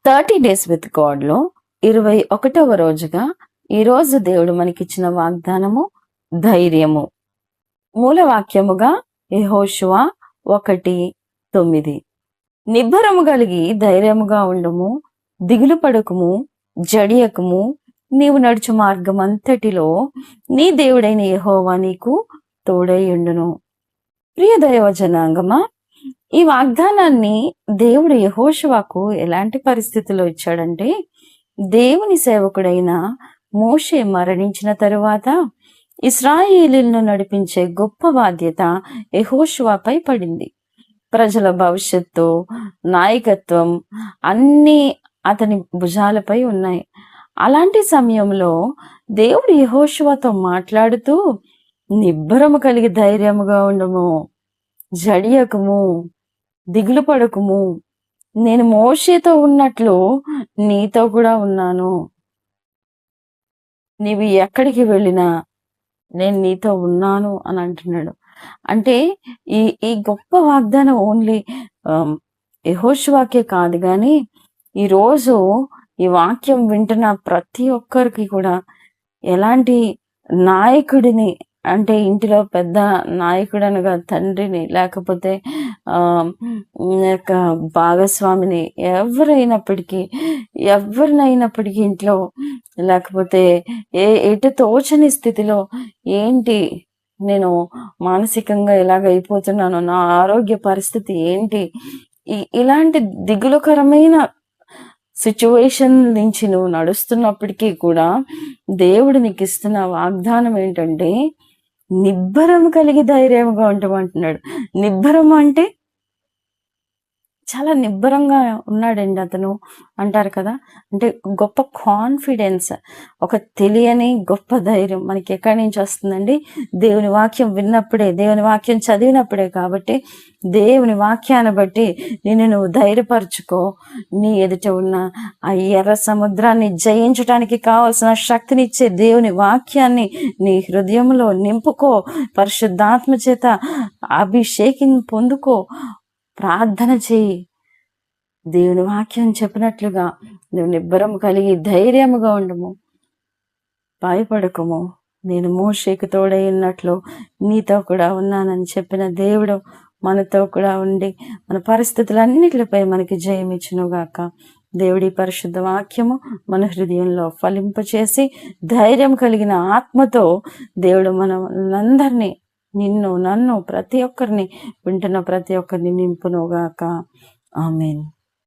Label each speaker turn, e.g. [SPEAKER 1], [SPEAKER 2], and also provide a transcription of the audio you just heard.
[SPEAKER 1] 30 days with గాడ్లో 21వ రోజుగా ఈరోజు దేవుడు మనకిచ్చిన వాగ్దానము ధైర్యము. మూలవాక్యముగా యెహోషువ 1:9. నిబ్బరము కలిగి ధైర్యముగా ఉండుము, దిగులు పడకుము, జడియకుము, నీవు నడుచు మార్గమంతటిలో నీ దేవుడైన యెహోవా నీకు తోడై ఉండును. ప్రియ దైవ జనాంగమా, ఈ వాగ్దానాన్ని దేవుడు యెహోషువకు ఎలాంటి పరిస్థితిలో ఇచ్చాడంటే, దేవుని సేవకుడైన మోషే మరణించిన తరువాత ఇశ్రాయేలీయులను నడిపించే గొప్ప బాధ్యత యెహోషువపై పడింది. ప్రజల భవిష్యత్తు, నాయకత్వం అన్నీ అతని భుజాలపై ఉన్నాయి. అలాంటి సమయంలో దేవుడు యెహోషువతో మాట్లాడుతూ, నిబ్బరము కలిగి ధైర్యముగా ఉండుము, జడియకుము, దిగులు పడకుము, నేను మోషేతో ఉన్నట్లు నీతో కూడా ఉన్నాను. నీవు ఎక్కడికి వెళ్ళినా నేను నీతో ఉన్నాను అని అంటున్నాడు. అంటే ఈ ఈ గొప్ప వాగ్దానం ఓన్లీ యెహోషువకే కాదు, కానీ ఈరోజు ఈ వాక్యం వింటున్న ప్రతి ఒక్కరికి కూడా ఎలాంటి నాయకుడిని, అంటే ఇంటిలో పెద్ద నాయకుడు అనగా తండ్రిని, లేకపోతే భాగస్వామిని, ఎవరినైనప్పటికీ ఇంట్లో, లేకపోతే ఎటు తోచని స్థితిలో, ఏంటి నేను మానసికంగా ఎలాగైపోతున్నాను, నా ఆరోగ్య పరిస్థితి ఏంటి, ఇలాంటి దిగులుకరమైన సిచ్యువేషన్ నుంచి నువ్వు నడుస్తున్నప్పటికీ కూడా దేవుడు నీకు ఇస్తున్న వాగ్దానం ఏంటంటే, నిబ్బరం కలిగి ధైర్యంగా ఉంటామంటున్నాడు. నిబ్బరం అంటే చాలా నిబ్బరంగా ఉన్నాడండి అతను అంటారు కదా. అంటే గొప్ప కాన్ఫిడెన్స్, ఒక తెలియని గొప్ప ధైర్యం మనకి ఎక్కడి నుంచి వస్తుందండి? దేవుని వాక్యం విన్నప్పుడే, దేవుని వాక్యం చదివినప్పుడే. కాబట్టి దేవుని వాక్యాన్ని బట్టి నిన్ను నువ్వు ధైర్యపరచుకో. నీ ఎదుట ఉన్న ఆ ఎర్ర సముద్రాన్ని జయించడానికి కావలసిన శక్తినిచ్చే దేవుని వాక్యాన్ని నీ హృదయంలో నింపుకో. పరిశుద్ధాత్మ చేత అభిషేకం పొందుకో. ప్రార్థన చేయి. దేవుని వాక్యం చెప్పినట్లుగా నువ్వు నిబ్బరం కలిగి ధైర్యముగా ఉండము, భయపడకము, నేను మోషేకు తోడై ఉన్నట్లు నీతో కూడా ఉన్నానని చెప్పిన దేవుడు మనతో కూడా ఉండి మన పరిస్థితులన్నిటిపై మనకి జయమిచ్చునుగాక. దేవుడి పరిశుద్ధ వాక్యము మన హృదయంలో ఫలింపచేసి ధైర్యం కలిగిన ఆత్మతో దేవుడు మనందరినీ, నిన్ను, నన్ను, ప్రతి ఒక్కరిని, వింటున్న ప్రతి ఒక్కరిని నింపునుగాక. ఆమేన్.